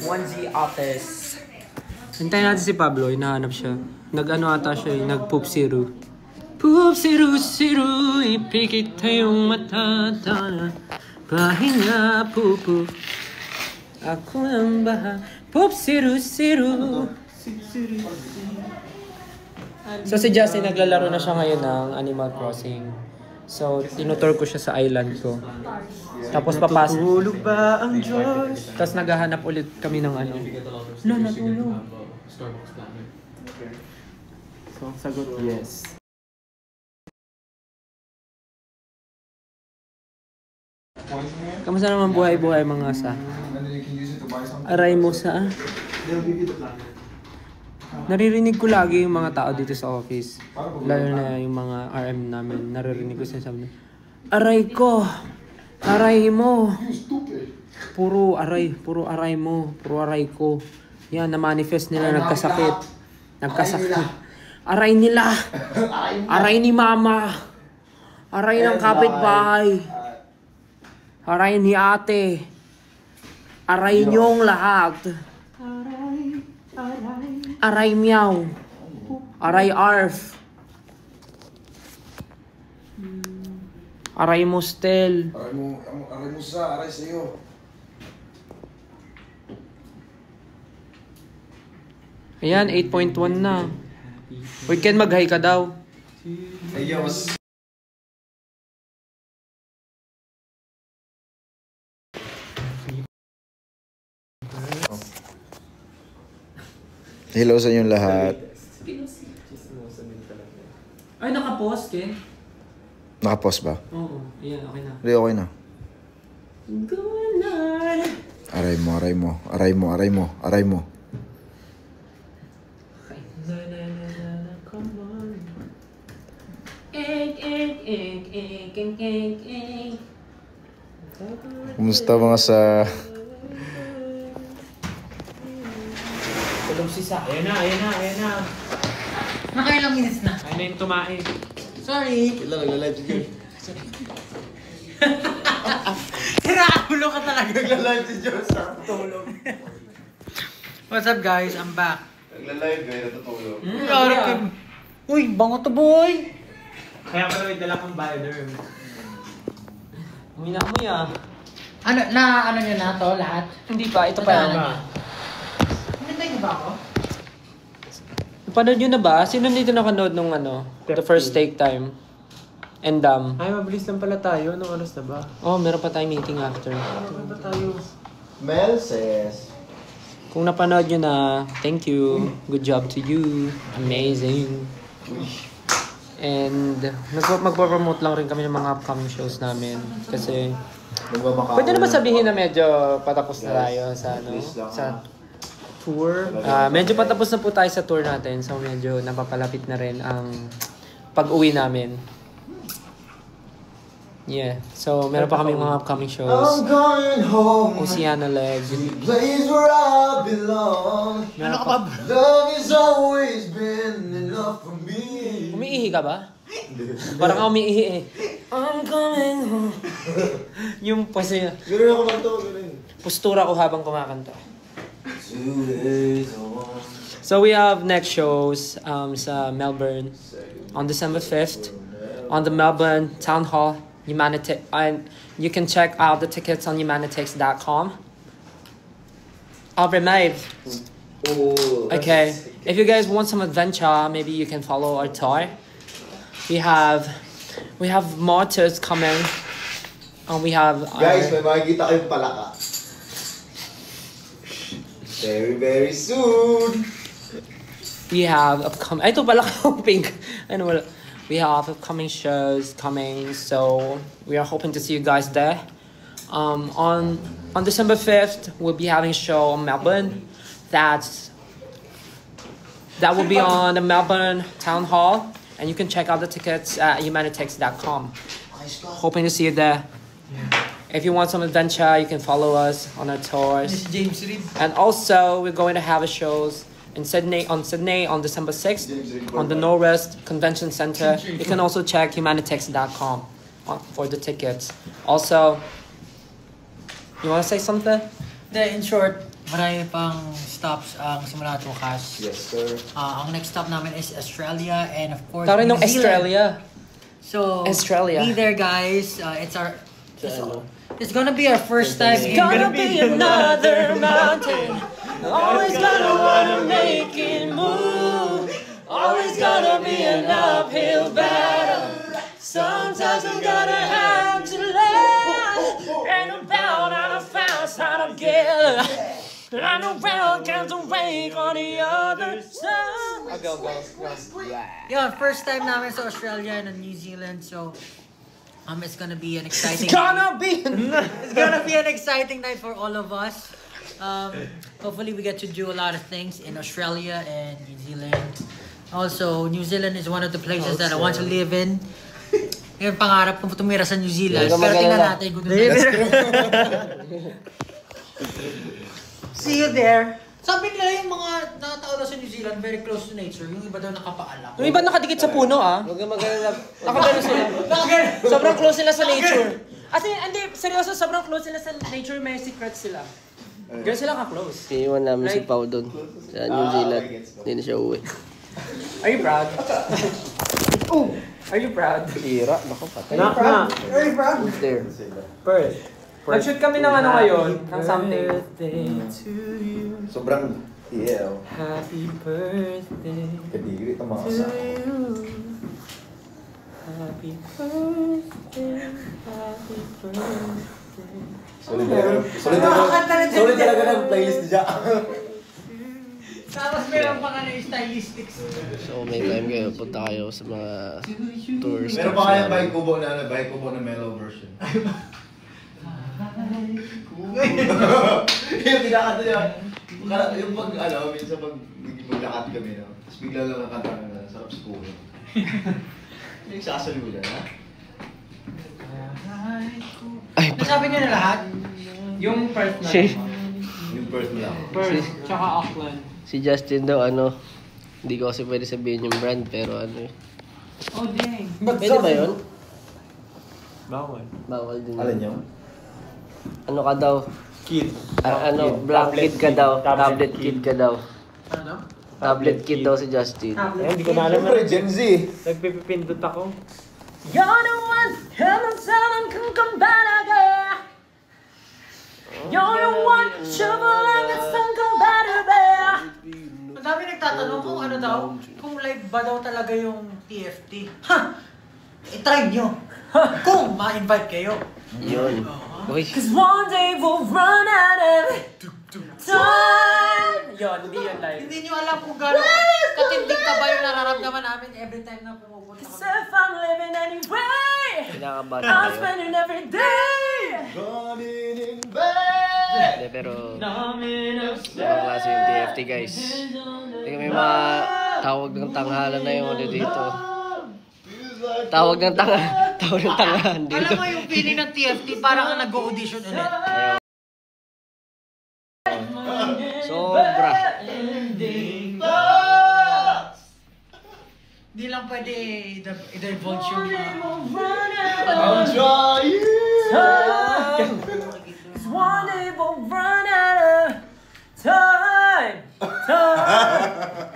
Onesie office. Hintayin natin si Pablo, hinahanap siya. Nag-ano ata siya, nag-poop siru. Poop siru, ipikit yung mata, pahinga, pupu. Ako ang baha, poop siru. So si Justin, naglalaro na siya ngayon ng Animal Crossing. So, tinutur ko siya sa island ko. Tapos papasok. Natutulog ba ang Diyos? Tapos naghahanap ulit kami ng ano. Natulog. So, sagot yes. Kamusta naman buhay-buhay mga sa? Aray mo sa? Naririnig ko lagi yung mga tao dito sa office. Lalo na yung mga RM namin. Naririnig ko sinasabi na, aray ko! Aray mo! Puro aray mo. Puro aray ko. Yan, na-manifest nila, nagkasakit. Aray nila! Aray ni mama! Aray ng kapitbahay! Aray ni ate! Aray niyong lahat! Aray meow. Aray arf. Aray mostel. Aray mo sa, aray sa'yo. Ayan, 8.1 na. Wait, Ken, mag-hi ka daw. Ayos. Hello sa inyong lahat. Ay, naka-pause, Ken? Naka-pause ba? Oo, ayan, okay na. Hindi, okay na. Aray mo. Kumusta mga sa... Tulog si Sa. Ayan na. Nakailang minutes na. Ayun na yung tumae. Sorry. Kailan nagla-live si Joe? Hiraulo ka talaga. Nagla-live si Joe sa tutulog. What's up guys? I'm back. Nagla-live kayo, natutulog. Uy, bango to boy. Kaya pala may dala kong bioderm. Uminamoy ah. Ano nyo na to lahat? Hindi pa, ito pa lang. Hinintay niyo ba ako? Napanood nyo na ba? Sino dito nakanood nung ano? The first take time? And Ay, mabilis lang pala tayo. Anong oras na ba? Oh, meron pa tayong meeting after. Ano ba tayo? Mel says... Kung napanood nyo na, thank you. Good job to you. Amazing. And magpo-promote lang rin kami ng mga upcoming shows namin. Kasi pwede naman sabihin na medyo patapos na tayo sa ano, sa tour. Medyo patapos na po tayo sa tour natin. So medyo napapalapit na rin ang pag-uwi namin. Yeah. So meron pa kaming mga upcoming shows. I'm going home. Oceana Leg. Place where I belong. Meron pa. Love has always been enough for me. Umiihi ka ba? Parang ako umiihi eh. I'm coming home. Yung kasi Gano'n ako man to, gano'n. postura ko habang kumakanta. So we have next shows sa Melbourne on December 5th on the Melbourne Town Hall Humanitix, and you can check out the tickets on humanitix.com. Alright. Okay, if you guys want some adventure, maybe you can follow our tour. We have more tours coming. We have Guys, may makikita kayong palaka. Very, very soon. we have upcoming. Ito pala pink. Ano wala. We have upcoming shows coming, so we are hoping to see you guys there. On December 5th, we'll be having a show in Melbourne. That will be on the Melbourne Town Hall, and you can check out the tickets at humanitix.com. Hoping to see you there. If you want some adventure, you can follow us on our tours. James Reed. And also, we're going to have a shows in Sydney on December 6th on the Norwest Convention Center. You can also check humanitix.com for the tickets. Also, you want to say something? In short, marami pang stops ang simula at wakas. Yes, sir. Ang next stop namin is Australia and of course Tara New nung Zealand. Australia. So, Australia. be there guys. It's gonna be our first time in... Gonna be another mountain. Always gonna wanna make it move. Always gonna be an uphill battle. Sometimes you gotta have to learn. And about and I found how to get. I know well can't wait on the other side. Go. Yeah, first time namin sa Australia and New Zealand. So, it's gonna be an exciting... It's gonna be an exciting night for all of us. Hopefully we get to do a lot of things in Australia and New Zealand. Also, New Zealand is one of the places that I want to live in. Yung pangarap kong tumira sa New Zealand. Pero tingnan natin kung See you there. Sabi nila yung mga nakatao daw sa New Zealand, very close to nature. Yung iba daw nakapaalam. Yung iba nakadikit sa puno Huwag kang mag-alala. Nakagano sila. Sobrang close sila sa nature. As in, hindi, seryoso, sobrang close sila sa nature, may secrets sila. Ganun sila ka-close. Iiwan namin si Pao doon sa New Zealand. Hindi na siya uwi. Are you proud? Are you proud? Hira, baka patay. Knock na. Very proud. Who's there? First. Nag-shoot kami ng ano ngayon, ng something. Sobrang EL. Happy birthday Kadiri itong mga to kasama. you. Happy birthday. Happy birthday. Solid talaga ng playlist niya. Tapos meron pa ka na yung stylistics. So may time kayo, punta kayo sa mga tours. Meron pa kaya bike kubo na mellow version. Yung pinakanta niya. Yung pag, minsan pag maglakad kami, no? Tapos bigla lang nakanta na, sarap sa kubo. Yung sasaliw niya, ha? Nasabi niyo na lahat? Yung first na. Yung first na lang. First, tsaka Auckland. Si Justin daw, hindi ko kasi pwede sabihin yung brand, pero ano eh. Oh, dang. Pwede ba yun? Bawal. Bawal din. Alin yun? Ano ka daw? Kid. Blank kid ka daw. Tablet kid ka daw. Ano? Tablet kid daw si Justin. Hindi ko na alam Siyempre, Gen Z. Nagpipindot ako. You're the one, come salam kung kambalaga. You're the one, shubalang at sang kambalaga. Ang dami nagtatanong kung ano daw, kung live ba daw talaga yung TFT. Ha! I-try nyo. Kung ma-invite kayo. Yun. Uy. Cause one day we'll run out of time. Yun, hindi yun live. Hindi nyo alam kung gano'n katindig ka ba yung nararamdaman namin every time na pumupunta Cause kami. if I'm living anyway, Kinakabahan I'm tayo. spending every day. Running in bed! Hindi, pero ibang klase yung TFT guys. Tingnan mo yung mga tawag ng tanghalan na yung ano dito. Tawag ng tanghalan dito. Alam mo yung feeling ng TFT, parang ka nag-audition ulit. Sobra. Hindi lang pwede i-divulge yung I'm trying! Cause one day we'll run out of time.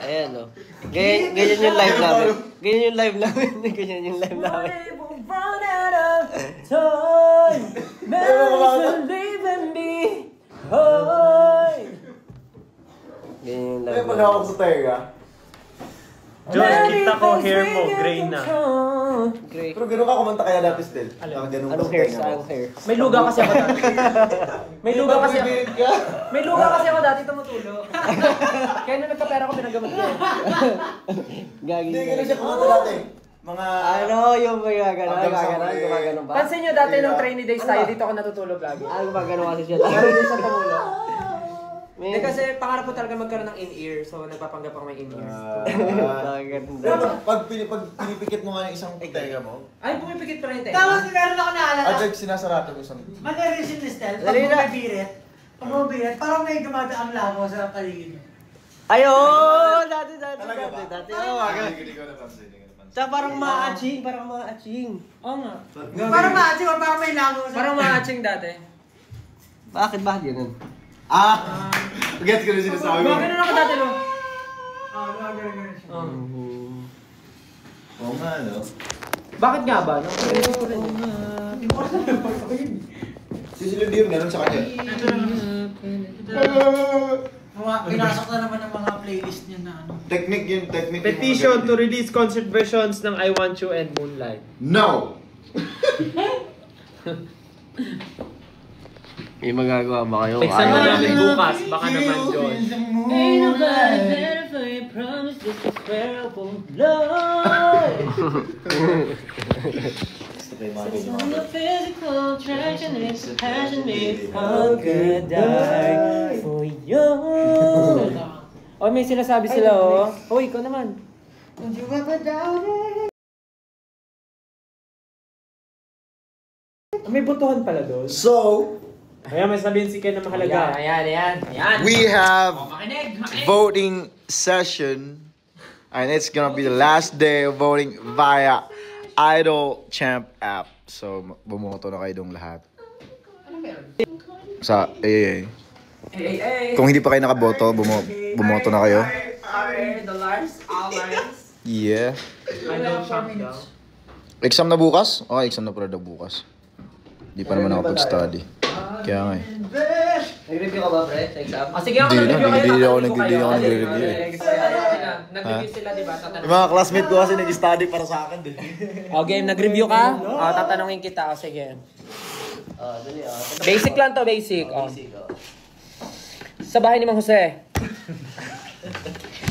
Ayan o. Ganyan yung live namin. Ganyan yung live namin. Ganyan yung live One namin. day we'll run out of time. Memories will leave me. Ganyan yung Ay, live pag namin. hawak sa tenga. Josh, kita ko hair mo, gray na. Great. Pero ganun ka kumanta kaya dati still. Ganun Anong hair sa anong hair? May luga kasi ako dati. May luga kasi ako. Bibigit ka? May luga kasi ako dati tumutulo. Kaya nung nagkapera ko pinagamot ko. Gagi. Hindi, ganun siya kumanta dati. Mga... Ano yung gumagano ba? Pansin nyo dati nung trainee days tayo, dito ako natutulog lagi. Gumagano kasi siya. Pero hindi siya tumulo. Man. Hindi kasi pangarap ko talaga magkaroon ng in-ear, so nagpapanggap ako may in-ears. Pero pag pinipikit mo nga yung isang tenga mo, Ay, pumipikit pa rin tayo. Tapos meron ako naalala. at sinasarado ko isang... Manerisin ni Stel, pag Dali na. bumibirit, parang may gumadaang langaw sa paligid. Ayun! Dati. Talaga ba? Dati. Hindi ko napansin. Tsaka parang maaching. Oo nga. Parang maaching or parang may langaw sa... Parang maaching dati. Bakit yun? Gets ko na sinasabi mo. Bakit na ako dati, no? Ganun siya. Oo nga, no? Bakit nga ba? No? Si Celine Dion, ganun sa kanya. Pinasok na naman ng mga playlist niya na ano. Technique yun, technique. Petition to release concert versions ng I Want You and Moonlight. No! May magagawa ba kayo? Exam na namin bukas. Baka naman, Josh. Ain't nobody better for your promise, this is where I won't lie. The physical attraction is the passion makes how could die for you. Oh, may sinasabi sila, oh. Oh, ikaw naman. Don't you ever doubt it? May botohan pala doon. So, Ayan, may sabihin si Ken na mahalaga. Ayan. we have voting session. And it's gonna be the last day of voting via Idol Champ app. So, bumoto na kayo dong lahat. Sa AA. Kung hindi pa kayo nakaboto, bumoto na kayo. Yeah. Exam na bukas? Okay, exam na pala daw bukas. Hindi pa naman ako pag-study. Kaya nga eh. Nag-review ka ba, pre, sa exam? Sige ako, Hindi nag-review na, kayo. hindi ako Nag-review nag-review eh. Nag-review sila, di ba? Yung mga classmate ko kasi nag-study para sa akin din. Okay, nag-review ka? Tatanungin kita. Sige. Dali, Basic lang to, basic. Sa bahay ni Mang Jose.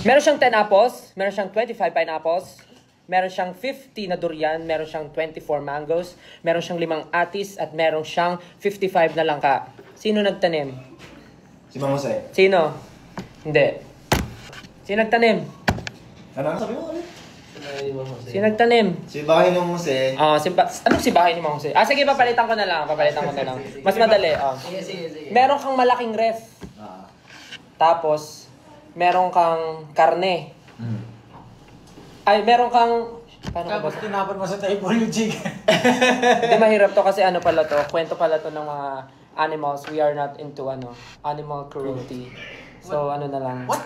Meron siyang 10 apples, meron siyang 25 pineapples, meron siyang 50 na durian, meron siyang 24 mangoes, meron siyang 5 atis, at meron siyang 55 na langka. Sino nagtanim? Si Mang Jose. Sino? Hindi. Sino nagtanim? Ano sabi mo? Sino nagtanim? Si bahay ng Jose. Ano si bahay ni Mang Jose? Sige, papalitan ko na lang. Mas madali. Sige. Meron kang malaking ref. Tapos, meron kang karne. Ay, meron kang... Paano ka ba? Tapos tinapon mo sa table yung chicken. Hindi mahirap to kasi ano pala to. Kwento pala to ng mga animals. We are not into animal cruelty. So, ano na lang. What?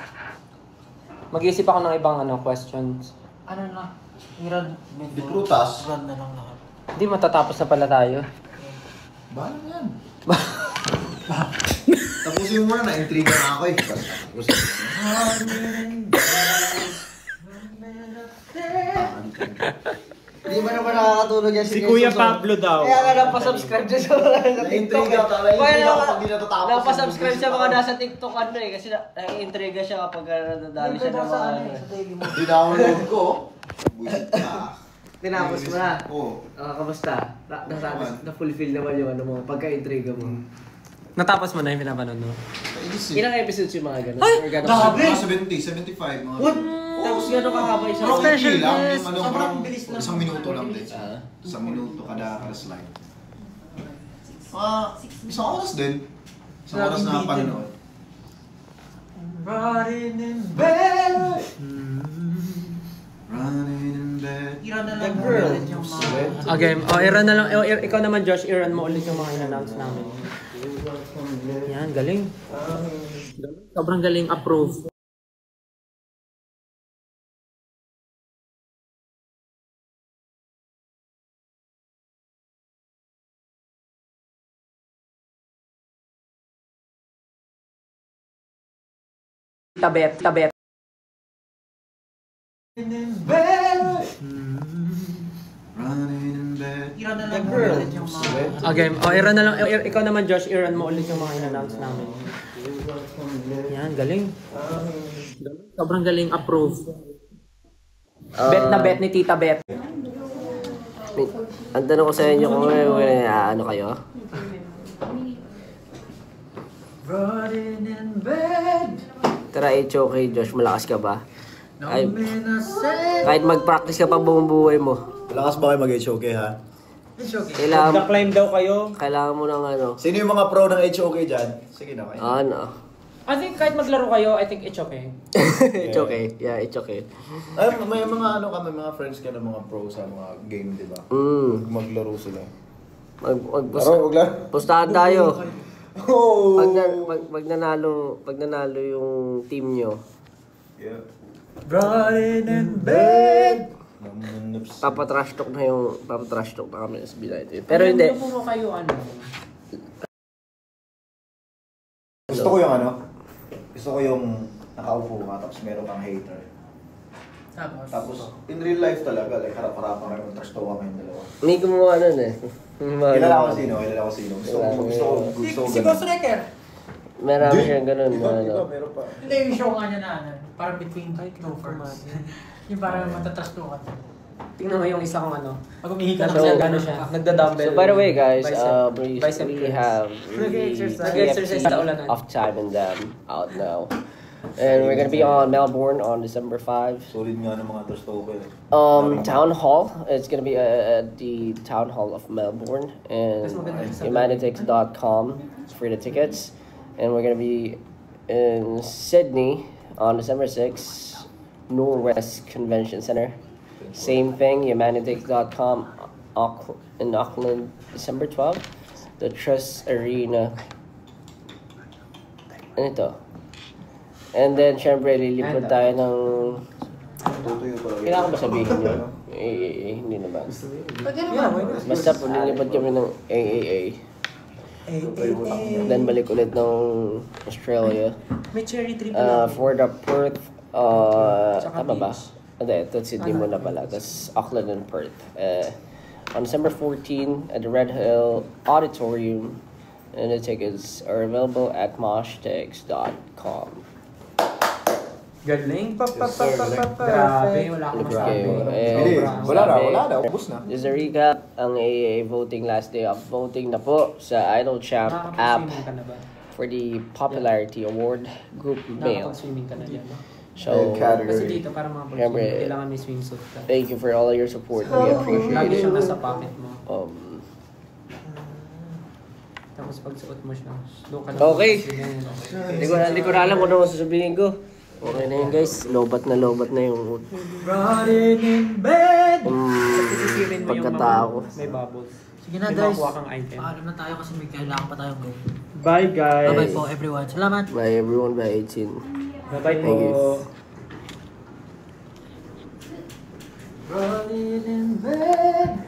Mag-iisip ako ng ibang questions. Ano na? Irad. Di prutas. Irad na lang lahat. Hindi matatapos na pala tayo. Bahala na yan. Tapusin mo muna, na-intriga na ako eh. Hindi ba naman nakakatulog yan Si Kuya Pablo daw. Kaya nga napasubscribe dyan sa mga nasa TikTok. Na-intriga ka, na-intriga ako pag di natatapos. Napasubscribe siya mga nasa TikTok kasi nai-intriga siya kapag nadadali siya ng mga sa daily mo. Dinownload ko. Buisit ka. Tinapos mo na. Oo. Kamusta? Na-fulfill naman yung ano mo, pagka-intriga mo. Natapos mo na yung pinapanood mo? Ilang episodes yung mga ganun? Ay! Or ganun? Dami! 70, 75. Mga What? Tapos gano'n kakaba isang Pero Special okay lang. guest. Yung ano, Sobrang parang bilis lang. isang minuto lang din. Isang minuto kada slide. Isang oras din. Isang oras na panonood. Running in bed. Running in bed. Irad na lang girl. ulit yung mga... Okay, i-run na lang. Ikaw naman, Josh, i-run mo ulit yung mga in-announce namin. Yan, galing. Sobrang galing, approve. Tabet. In bed. Running in bed. Irad na lang ulit yung mga... Okay, i-run na lang. Ikaw naman, Josh, i-run mo ulit yung mga in-announce namin. Yan, galing. Sobrang galing, approve. Bet na bet ni Tita Bet. Ang tanong ko sa inyo kung ano kayo? Running in bed. Tara, okay, Josh, malakas ka ba? No Ay, minute. kahit mag-practice ka pa buong buhay mo. Malakas ba kayo mag-HOK ha? It's okay. Nag-climb daw kayo. Kailangan mo ng ano. Sino yung mga pro ng HOK dyan? Sige na kayo. Ano? I think kahit maglaro kayo, I think it's okay. It's okay. Yeah, it's okay. Ay, may mga ano ka, may mga friends ka na mga pro sa mga game, di ba? Mm. Maglaro sila. Mag Pero, wag lang. pustahan tayo. Oh! Pag nanalo yung team nyo, Yeah. Running in bed. papatrash talk na kami sa SB19. Pero hindi. Ano mo kayo ano? Gusto ko yung nakaupo ka tapos meron kang hater. Tapos in real life talaga, like harap-harapan kayo, trash talk kayong dalawa. May gumawa nun eh. Kilala ko sino. Gusto ko Si Ghost Wrecker. Marami siyang ganun. Meron pa. Hindi yung show nga niya na parang between lovers. Yung parang matatrash talk. Tingnan mo yung isa kong ano. Pag umihi ka So, lang gano'n siya. Nagda-dumbbell. So by the way guys, Bicep we curls. have Nag-exercise sa ulanan. Off Time and Them out now. And we're gonna be on Melbourne on December 5. Solid nga ng mga trash talker. Town Hall. It's gonna be at the Town Hall of Melbourne and humanitix.com for the tickets. And we're gonna be in Sydney on December 6th, Norwest Convention Center. Same thing, humanitix.com in Auckland, December 12th. The Trust Arena. Ano ito? And then, syempre, lilipad tayo ng... Kailangan ba sabihin nyo? AAA, hindi naman. Pwede naman. Basta po, lilipad kami ng AAA. Then, balik ulit ng Australia. May cherry tree For the Perth, tama ba? Hindi, ito Sydney muna pala. Tapos Auckland and Perth. On December 14 at the Red Hill Auditorium. And the tickets are available at moshtigs.com. Galing. Perfect. Grabe, wala akong Libre kayo. masabi. Wala na. Ubus na. Just a recap, ang AAA voting last day of voting na po sa Idol Champ app Nakakapag-swimming ka na ba? for the Popularity Award Group Male. Nakakapag-swimming ka na dyan. So, Kasi dito, para mga Siyempre, pag-swimming, kailangan may swimsuit ka. thank you for all your support. We appreciate Lagi it. siyang nasa pocket mo. Tapos pag suot mo siya, doon ka na. Okay. Hindi ko na alam kung ano sasabihin ko. Okay na yun guys, lobat na yung Running in bed. Sisirin mo yung pagkatao. may bubbles. Sige na May guys. makuha kang item. Paalam na tayo kasi may kailangan pa tayong gawin. Bye guys. Bye-bye po everyone. Salamat. By everyone by 18. Bye-bye Thank you. po. Running in bed.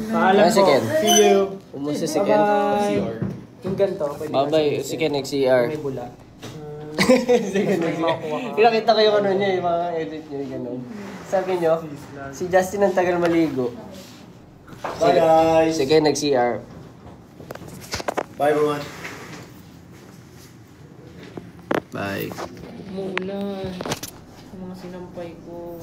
Paalam Bye, po. Ken. See you. Umusta si Ken. Bye-bye. Yung ganito, pwede ka Bye-bye, si Ken nag-CR. may bula. Pinakita ko yung ano niya, yung mga edit niya, yung gano'n. Sabi niyo, si Justin ang tagal maligo. Bye guys. Si Ken nag-CR. Bye everyone. Bye. Umuulan. Yung mga sinampay ko.